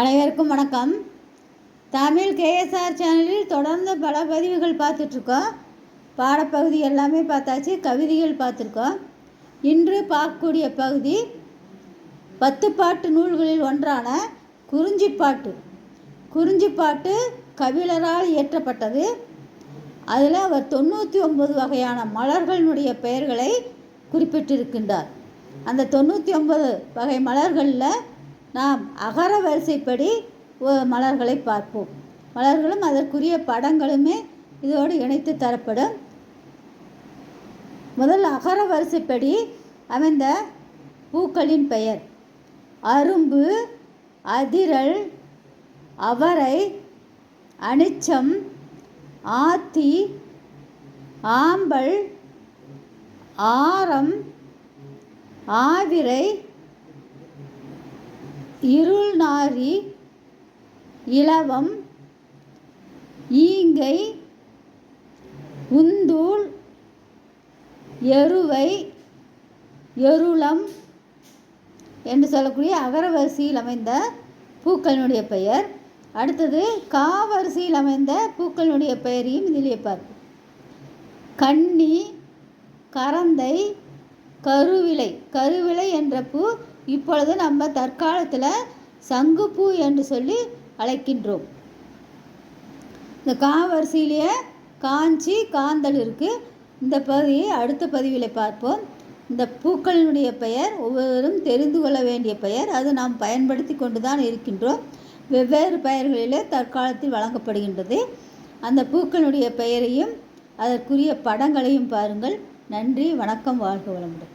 அனைவருக்கும் வணக்கம். தமிழ் கேஎஸ்ஆர் சேனலில் தொடர்ந்து பல பதிவுகள் பார்த்துட்ருக்கோம். பாடப்பகுதி எல்லாமே பார்த்தாச்சு, கவிதைகள் பார்த்துருக்கோம். இன்று பார்க்கக்கூடிய பகுதி 10 பாட்டு நூல்களில் ஒன்றான குறிஞ்சிப்பாட்டு. குறிஞ்சிப்பாட்டு கபிலரால் இயற்றப்பட்டது. அதில் அவர் 99 வகையான மலர்களினுடைய பெயர்களை குறிப்பிட்டிருக்கின்றார். அந்த 99 வகை மலர்களில் நாம் அகர வரிசைப்படி மலர்களை பார்ப்போம். மலர்களும் அதற்குரிய படங்களுமே இதோடு இணைத்து தரப்படும். முதல் அகர வரிசைப்படி அமைந்த பூக்களின் பெயர்: அரும்பு, அதிரல், அவரை, அனிச்சம், ஆத்தி, ஆம்பல், ஆரம், ஆவிரை, இருள்நாரி, இலவம், ஈங்கை, உந்தூள், எருவை, எருளம் என்று சொல்லக்கூடிய அகரவரிசையில் அமைந்த பூக்களினுடைய பெயர். அடுத்தது காவரிசையில் அமைந்த பூக்களினுடைய பெயரையும் இதிலே பார்ப்போம். கன்னி, கரந்தை, கருவிலை. கருவிலை என்ற பூ இப்பொழுது நம்ம தற்காலத்தில் சங்குப்பூ என்று சொல்லி அழைக்கின்றோம். இந்த காவரிசையிலேயே காஞ்சி, காந்தல் இருக்குது. இந்த பகுதியை அடுத்த பதிவில் பார்ப்போம். இந்த பூக்களினுடைய பெயர் ஒவ்வொருவரும் தெரிந்து கொள்ள வேண்டிய பெயர். அது நாம் பயன்படுத்தி கொண்டு தான் இருக்கின்றோம். வெவ்வேறு பெயர்களிலே தற்காலத்தில் வழங்கப்படுகின்றது. அந்த பூக்களினுடைய பெயரையும் அதற்குரிய படங்களையும் பாருங்கள். நன்றி, வணக்கம், வாழ்க வளமுடன்.